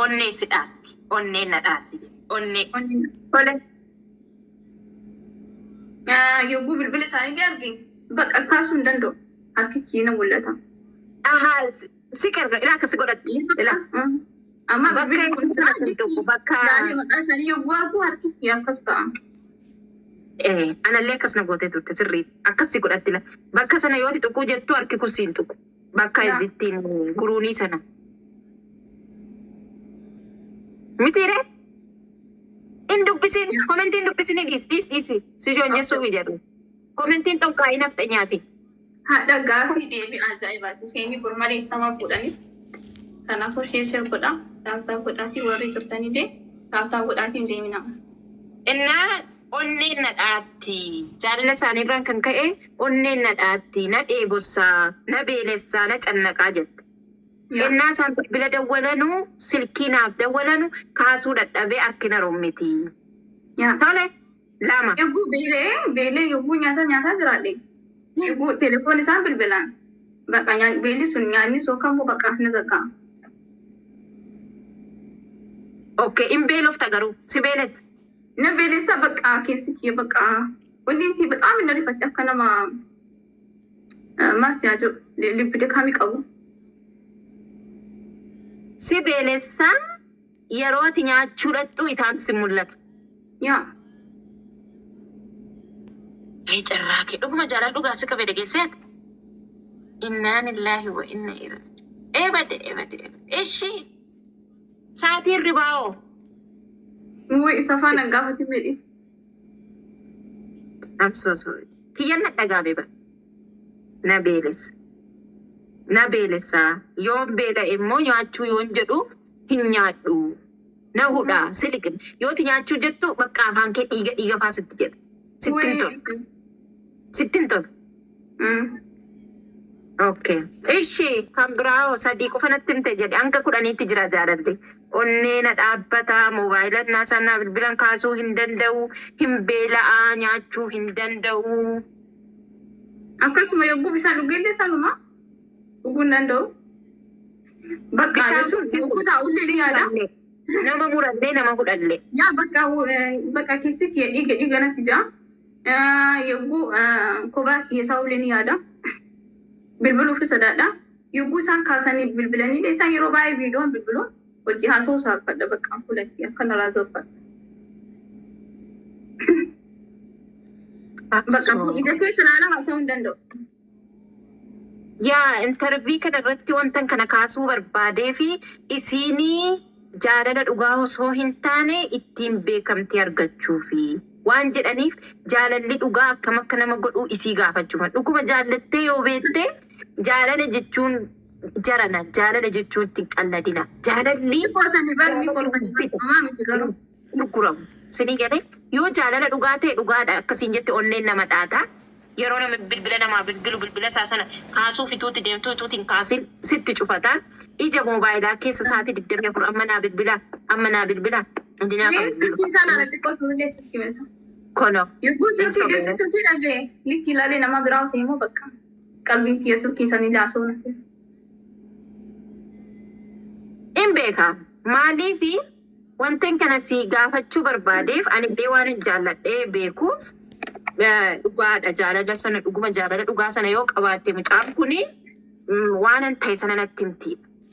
Onnee si dhaatti. Onneen na dhaatti. Onnee. Ole. Yogguu bilbila isaanii argin bakka kaasuu hin danda'u. Harkichi na mul'ata. Ahaa si qarqara ilaa akkasi godhatti. Amma bakka hin tuqu bakka. Maqaa isaanii yogguu argu harkichi akkas ta'a. Anallee akkas na gootee turte sirriitti. Akkasi godhatti la. Bakka sana yoo tuquu jettu harki kun siin tuqu. Bakka ittiin guruunii sana. Mitiire? In dubbisin. Komentiin dubbisin dhiisi. Si joonjessuu fi jedhu. Komentiin xonqaa'ii nafta nyaati. Haadha gaaffii deebii ajaa'ibaati. Isheen gurmareeffama fuudhanii. Kanaafuu ishee godha. Taaptaa godhaatii warri jirtanillee taaptaa godhaatiin deemina. Innaa onneen na dhaatti. Jaalala isaaniirraan kan ka'e onneen na dhaatti. Na dheebossaa, na beelessaa, na cannaqaa jette. Innaa isaan bilbila dawwalanuu silkii naaf dawwalanuu kaasuu dadhabee akkina rommiti. Tole lama. Yogguu beelee yogguu nyaataa jiraadhe. Yogguu telefoon isaan bilbilaan. Bakka beelli sun nyaanni sookamuu bakka na zagaa. Okay, in beelofta garuu si beelessa. Na beelessa bakka keessi kiyya bakka wanti በጣም na rifate akka nama maas yaaju libbi kamii qabu. Si beelessa yeroo ati nyaachuu dhattu isaantu si mul'ata. Yaa. Carraa kee dhuguma jaalala dhugaa si qabe dhageesseet. Innaa lillahi wa inna ilaihi. Eebade. Ishi. Saatiin ribaa'oo. Isa faana gaafati beedhis. I'm so sorry. Kiyyan na dhagaame ba? Na beelessa. Yoon beela immoo nyaachuu yoon jedhu hin nyaadhu. Na hudhaa siliqin. Yooti nyaachuu jettu bakka afaan kee dhiiga faa sitti jedha. Sittin tolu. Okay. Ishi kan biraa sadii qofa natti himte jedhe hanga 10 jira jaalalli. Onnee na dhaabbata moobaayila naasannaa bilbilan kaasuu hin danda'u hin beela'aa nyaachuu hin danda'u. Akkasuma yogguu bishaan dhugeellee sanuma dhuguu hin danda'u. Bakka yogguu taa'ullee ni yaada. Nama murallee nama hudhallee. Yaa bakka keessi kee dhiiga natti jira. Yogguu kophaa keessaa ullee ni yaada. Bilbiluuf sodaadha. Yogguu isaan kaasanii bilbilanii isaan yeroo baay'ee viidiyoon bilbiluun hojii haasoo saafadha bakka fulatti akka naraa zoffadha. Bakka ija keessa ilaalaa haasa'uu hin danda'u. Yaa intarvii kana irratti wantan kana kaasuu barbaadee fi isinii jaalala dhugaa osoo hin taane ittiin beekamtii argachuufi waan jedhaniif jaalalli dhugaa akkam akka nama godhuu isii gaafachuudha. Dhuguma jaalattee yoo beektee jaalala jechuun jarana jaalala jechuun ittiin qalladina. Jaalalli gurguramu. Sinii galee yoo jaalala dhugaa ta'e dhugaadha akkasiin jette onneen nama dhaata. Yeroo nama bilbila namaa bilbila isaa sana kaasuu fituutti deemtuu ituutiin kaasin sitti cufata. Ija moobaayilaa keessa sa'aatii 24 amma naa bilbila. Sirkii isaan alatti qotuullee sirkii meeshaa. Kono. Yogguu sirkii dhagee likki ilaalee nama biraa ta'e immoo bakka qalbiin kiyya sirkii isaanii laasoo na keessa. In beeka maaliifi wanteen kana si gaafachuu barbaadeef ani illee waan hin jaalladhee beekuuf dhugaadha jaalala sana dhuguma jaalala dhugaa sana yoo qabaatte mucaan kuni waan an ta'e sana natti himti.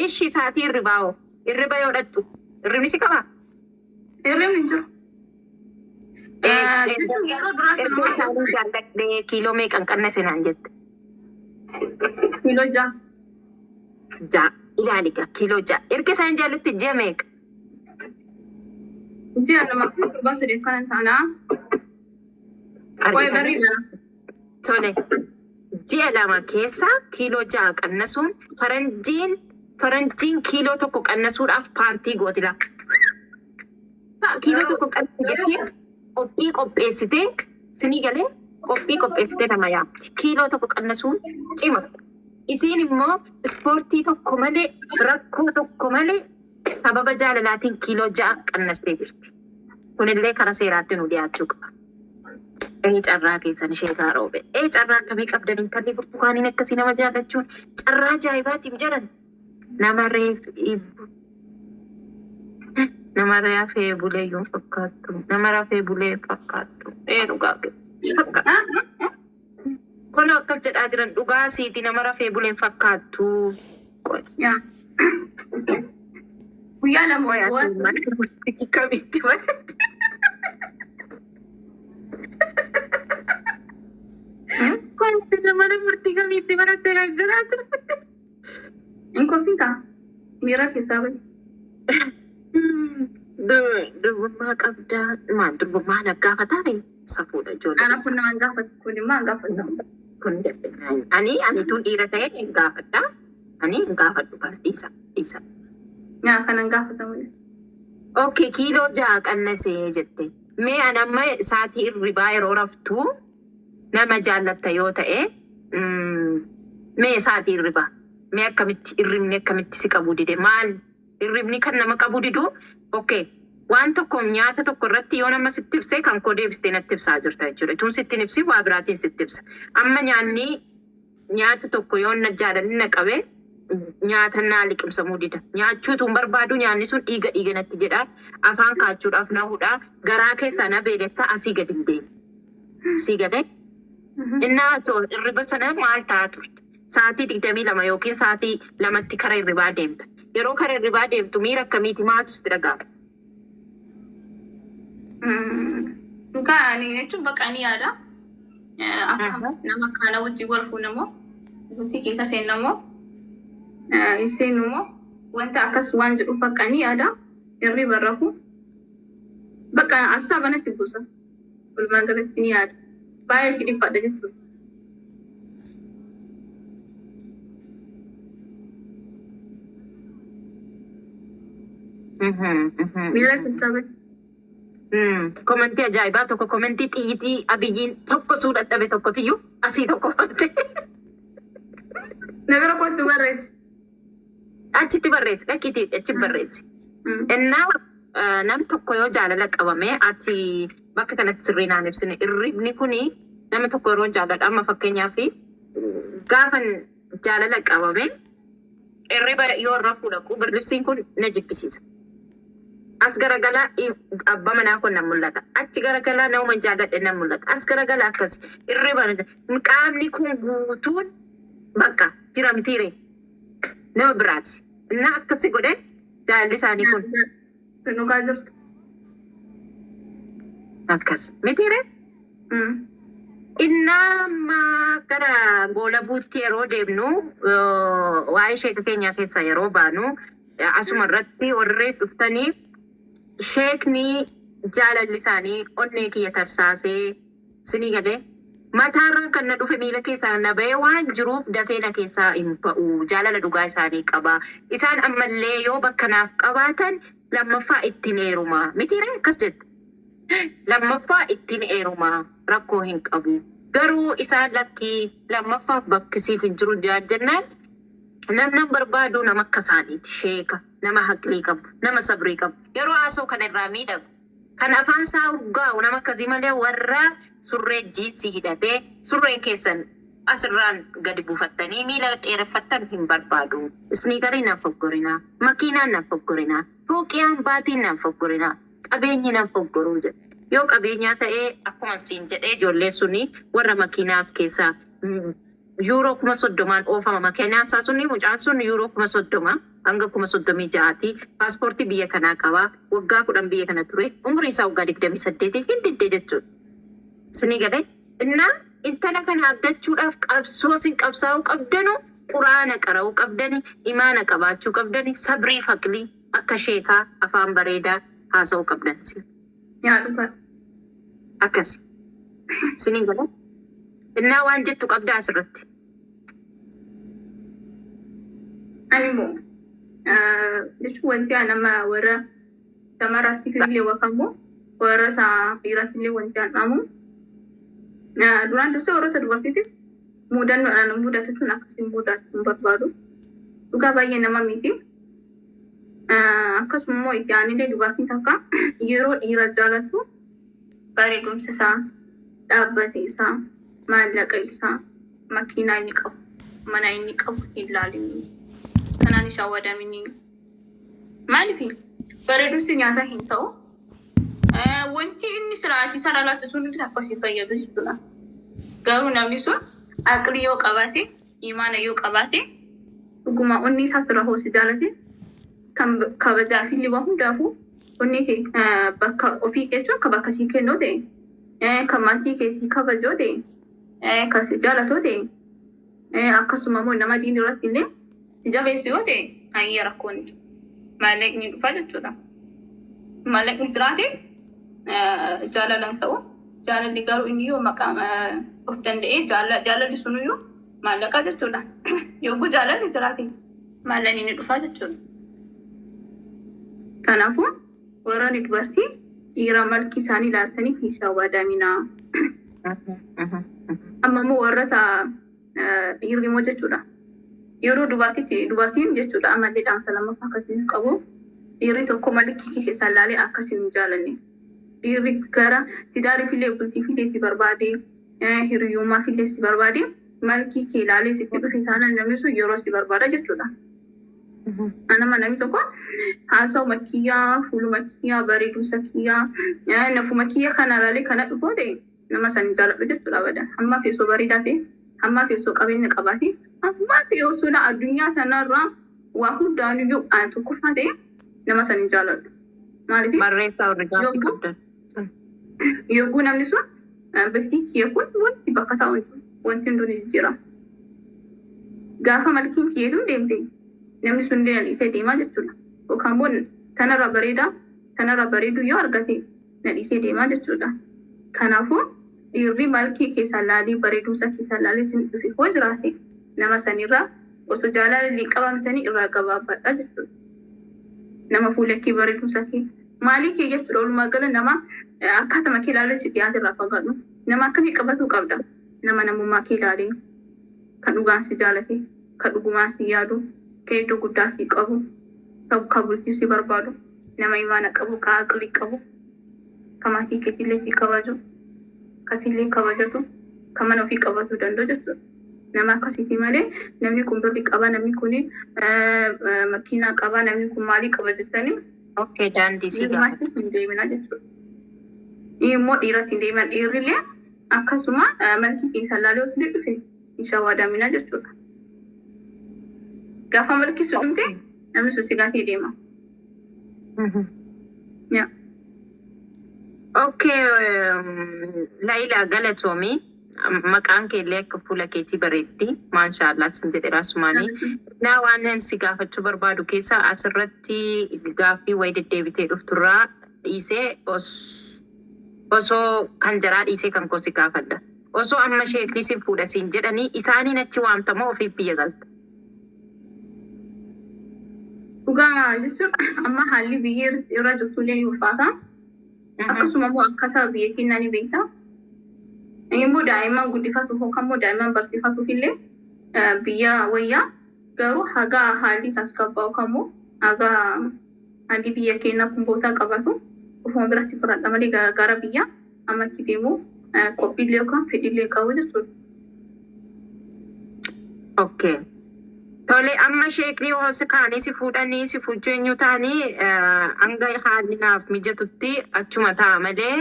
Ishi isaatii irribaa'oo irriba yoo dhattu irribni si qabaa? Irribni hin jiru. Jaalladhee kiiloo meeqan qannase naan jette? Kiiloo 6. Ilaaliga kiiloo 6. Erga isaan jaallatte ji'a meeqa? Ji'a 2 kanan taanaa. Tole. Ji'a 2 keessa kiiloo 6 qannasuun faranjiin kiiloo 1 qannasuudhaaf paartii gootila. Kiiloo 1 qannasuu jettee qophii qopheessitee sinii galee qophii qopheessitee nama yaabti. Kiiloo 1 qannasuun cima. Isiin immoo ispoortii tokko malee rakkoo tokko malee sababa jaalalaatiin kiiloo 6 qannastee jirti. Kunillee karaa seeraatti nu dhiyaachuu qaba. Carraa keessan ishee gaaroobe. Carraa akkamii qabdaniin kan burtukaaniin akkasii nama jaalachuun carraa ajaa'ibaatiin jedhan. nama reef nama rafee bulee yoo fakkaattu nama rafee bulee fakkaattu dhugaa fakkaattu kun akkas jedhaa jiran dhugaa siiti nama rafee buleen fakkaattu yaa guyyaa lama kamitti barate nama murtii kamitti barate kan jiraa jira in kolfinta miira keessaa bahe durbummaa qabdaa maal durbummaa naggaafataa safuudha ijoollee ana kun nama gaafatu kun immoo gaafatu kun ani tun dhiira ta'e hin gaafadha ani hin gaafadhu kan dhiisa yaa kanan gaafatamu okay kiiloo 6 qannasee jette mee anamma saatii irribaa yeroo raftu nama jaallatta yoo ta'e mee saatii irribaa mee akkamitti irribni akkamitti si qabu dide maal irribni kan nama qabu didu okay waan tokko nyaata tokko irratti yoo nama sitti ibse kan koo deebistee natti ibsaa jirta jechuudha tun sitti ibsi waa biraatiin sitti ibsa amma nyaata tokko yoo na jaalalli na qabe nyaata naa liqimsamuu dida nyaachuutu hin barbaadu nyaanni sun dhiiga natti jedha afaan kaachuudhaaf na hudha garaa keessaa na beelessa asii gadi hin deemu sii gadee innaa irriba sana maal ta'a turte sa'aatii 22 yookiin sa'aatii 2tti kara irribaa deemta yeroo kara irribaa deemtu miira akkamiiti maaltu sitti dhaga'ama dhugaa ani jechuun bakka ni yaada akka nama kana wajjin wal fuunamoo bultii keessa seennamoo seenumoo wanta akkas waan jedhu bakka ni yaada irriba rafu bakka asaa banatti buusa walumaa galatti ni yaada baay'ee itti dhiphadha jechuudha. Miira keessaa bahe. Komentii ajaa'ibaa tokko komentii xiyyitii abiyyiin tokko suu dadhabe tokkotiyyuu asii tokko fante. Nabira kootu barreessi. Achitti barreessi dhaqiitii achi barreessi. Innaa nam tokko yoo jaalala qabame ati bakka kanatti sirriinaan ibsine irribni kuni nama tokko yeroo jaalala amma fakkeenyaaf gaafan jaalala qabame irriba yoo irra fuudhaku birlibsiin kun na jibbisiisa. As garagala abba manaa kun nan mul'ata. Achi garagala nama jaalladhe nan mul'ata. As garagala akkas irriba qaamni kun guutuun bakka jira mitiire nama biraati. Innaa akkasi godhe jaalalli isaanii kun. Dhugaa jirtu. Akkas mitiire. Innaa gara goola buutti yeroo deemnu waa'ee sheeka keenyaa keessaa yeroo baanu asuma irratti warri dhuftanii sheekni jaalalli isaanii onnee kiyya tarsaasee sinii galee mataarraa kan na dhufe miila keessaa na ba'ee waan jiruuf dafee na keessaa hin ba'u jaalala dhugaa isaanii qaba. Isaan ammallee yoo bakka naaf qabaatan lammaffaa ittiin eerumaa mitiire akkas jette. Lammaffaa ittiin eerumaa rakkoo hin qabu. Garuu isaan lakkii lammaffaaf bakkisiif hin jiru jennaan namni barbaadu nama akka isaaniiti sheeka nama haqlii qabu nama sabrii qabu yeroo haasoo kana irraa miidhagu kan afaan isaa urgaa'u nama akkasii malee warra surree jiinsi hidhatee surreen keessan asirraan gadi buufattanii miila dheereffattan hin barbaadu. Isniikarii naan foggorinaa makiinaan naan foggorinaa fooqiyaan baatiin naan foggorinaa qabeenyi naan foggoruu jedha. Yoo qabeenyaa ta'ee akkuma siin jedhee ijoollee suni warra makiinaas keessaa yuuroo 30 oofama makiinaan isaa suni mucaan sun yuuroo 30 hanga 36 paaspoortii biyya kanaa qabaa waggaa 10 biyya kana ture umriin isaa waggaa 28 hin diddee jechuudha. Sinii galee innaa intala kana abdachuudhaaf qabsoo sin qabsaa'uu qabdanu quraana qara'uu qabdani imaana qabaachuu qabdani sabrii faqlii akka sheekaa afaan bareedaa haasa'uu qabdan. Yaa dhugaa. Akkas. Sinii galee innaa waan jettu qabdaa asirratti. Ani immoo jechuun wanti nama warra shamaraatiif illee wakamu warra dhiiraatiif illee wanti dhaamu duraan dursee warroota dubartiitiif muudannoodhaan muudatuun akkasiin muudatu hin barbaadu. Dhugaa baay'ee nama miti. Akkasuma immoo itti aanillee dubartiin takka yeroo dhiira jaalatu bareedumsa isaa dhaabbate isaa maallaqa isaa makiinaa inni qabu mana inni qabu hin ilaalinu. kanaan ishaa wadamini. Maaliif bareedumsi nyaata hin ta'u wanti inni siraatii sana laatu sun hundi akkasii fayyadu jechuudha. Garuu namni sun aqli yoo qabaate imaana yoo qabaate dhuguma onni isaa sirra hoosi jaalate kan kabajaa fi liba hundaafuu onni bakka ofii jechuun kan bakka sii kennoo ta'e kan maatii keessii kabajoo ta'e kan si jaalatoo ta'e akkasuma immoo nama diin irratti illee si jabeessu yoo ta'e hayyee rakkoon maallaqni dhufa jechuudha. Maallaqni jiraate jaalalan ta'u jaalalli garuu inni yoo maqaa of danda'e jaalalli sunuyyuu maallaqa jechuudha. Yogguu jaalalli jiraate maallaqni ni dhufa jechuudha. Kanaafuu warra dubartii dhiira malki isaanii ilaaltanii fi shaawadaminaa. Amma immoo warra dhiirri immoo jechuudha. Yeroo dubartiin jechuudha amallee dhaamsa lammaffaa akkasiin qabu. Dhiirri tokko malki keessaa ilaalee akkasiin hin jaalanne. Dhiirri gara sidaarii fillee bultii fillee si barbaade hiriyyummaa fillee si barbaade malki kee ilaalee sitti dhufe taanaan namni sun yeroo si barbaada jechuudha. Anama namni tokko haasa'u makkiyyaa, fuulu makkiyyaa, bareedumsa kiyyaa, nafu makkiyyaa kana ilaalee kana dhufoo ta'e nama san hin jaaladhu jechuudha abadan. Hamma feesoo bareedaa ta'e, hamma feesoo qabeenya qabaate, hamma feesoo addunyaa sanarraa waa hundaan iyyuu tokkoffaa ta'e nama san hin jaaladhu. Maaliif? Barreessaa warri gaaffii qabdan. Yogguu namni sun bifti kiyya kun wanti bakka taa'u wanti hunduun jijjiirama. Gaafa malkiin kiyyeetuun deemte namni sun illee nadhiisee deemaa jechuudha. Yookaan immoo tanarra bareedu yoo argate nadhiisee deemaa jechuudha. Kanaafuu dhiirri malkii keessaa laalii bareedumsa keessaa laalii sin dhufe hoo jiraate nama sanirraa osoo jaalalli qabamtanii irraa gabaabbadha jechuudha. Nama fuulakkii bareedumsa kee maalii kee jechuudha walumaa gala nama akkaatuma kee ilaalee si dhiyaate irraa fagaadhu. Nama akkamii qabatuu qabda. Nama namummaa kee ilaalee kan dhugaan si jaalate kan dhugumaan si yaadu kan iddoo guddaa si qabu kan bultii si barbaadu nama imaana qabu kan aqli qabu kan maatii keetillee si kabaju kan sillee kabajatu kan mana ofii qabatuu danda'u jechuudha. Nama akkasiiti malee namni kun birri qaba namni kun makiinaa qaba namni kun maalii qaba jettanii Okay, daandii si gaafa. hin deemina jechuudha. Immoo dhiiratti hin deeman dhiirrillee akkasuma malkii keessa laalee osoo dhufe hin shaawwadamina jechuudha. Gaafa malkii sun dhumte namni sun si gaatee deema. Okay, Laila Galatoomi. Maqaan keellee akka fuula keetii bareeddi. Maashaallah sin jedhe raasumaanii. Naa waan si gaafachuu barbaadu keessa asirratti gaaffii wayi deddeebitee dhufturraa dhiisee osoo kan jaraa dhiisee kan kosi gaafadha. Osoo amma sheekni si fuudha siin jedhanii isaaniin achi waamtamoo ofiif biyya galta. Dhugaa jechuun amma haalli biyya irra jirtullee ni ulfaata. Akkasuma immoo akkaataa biyya keenyaa ni beekta. Immoo daa'imman guddifatu yookaan immoo daa'imman barsiifatuuf illee biyya wayyaa garuu haga haalli tasgabbaa yookaan immoo haga haalli biyya keenyaa kumboota qabatu ofuma biratti fudhadha malee gara biyya ammatti deemu qophiillee yookaan fedhiillee qabu jechuudha. Okay. Tole amma sheekni hoose kaanii si fuudhanii si fuujjeenyu ta'anii hanga haalli naaf mijatutti achuma ta'a malee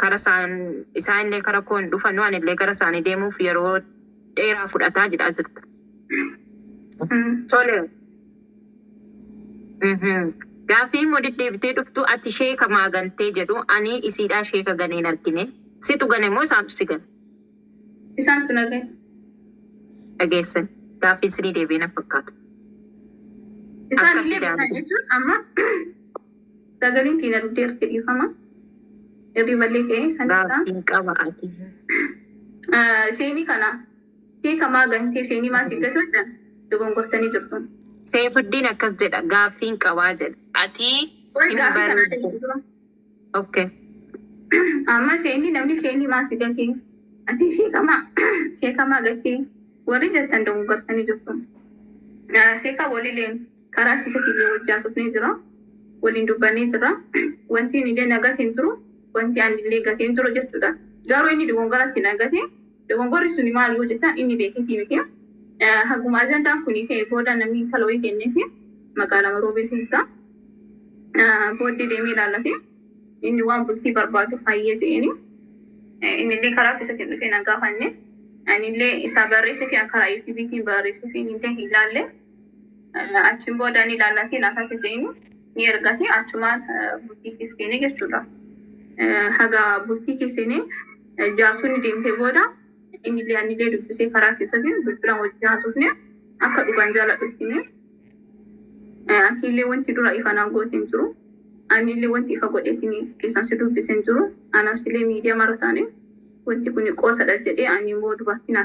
kara isaanillee kara koon dhufan waan illee gara isaanii deemuuf yeroo dheeraa fudhataa jedhaa jirta. Tole. Gaaffii immoo deddeebitee dhuftu ati sheeka maagantee jedhu ani isiidhaa sheeka ganeen argine. Situ gane moo isaantu si gane? Isaantu na gane. Dhageessan. Gaaffii isinii deebiin na fakkaatu. Isaanillee bitaa jechuun amma sagaleen tiina dugdeerti dhiifama. Irri ballee ka'ee sanadha. Gaaffiin qaba ati. Isheenii kana sheeka maagantee isheenii maasii gatuudhaan dogongortanii jirtu. Seefuddiin akkas jedha gaaffiin qabaa jedha. Ati hin bareedu. Okay. Amma isheenii namni isheenii maasii gatee ati sheekamaa gatee warri jettan dogongortanii jirtu. Sheeka waliileen karaa keessatti illee wajjin haasofnee jira. Waliin dubbannee jira. Wanti inni illee nagateen jiru. Wanti ani illee gateen jiru jechuudha. Garuu inni dogongoratti nagatee dogongorri suni maali yoo jettan inni beeketii miti. Haguma ajandaan kuni ka'e booda namni talooyi kennee fi magaalaa Maroobee keessaa booddee deemee ilaallate inni waan bultii barbaadu fayyee ta'een innillee karaa keessatti dhufee na gaafanne anillee isaa barreessee fi karaa FBT'n barreessee fi innillee ilaalle achiin booda ni ilaallatee laafate jedhanii ni ergate achumaan bultii keessanii jechuudha. Haga bultii keessanii jaarsonni deemtee booda innillee anillee dubbisee karaa keessatti bilbilaan wajjin haasofne akka dhugaan jaaladhuufine asillee wanti dura ifa naan gooteen jiru anillee wanti ifa godheetiin keessan si dubbiseen jiru anaaf sillee miidiyaa marataane wanti kun qoosadha jedhee ani immoo dubartiin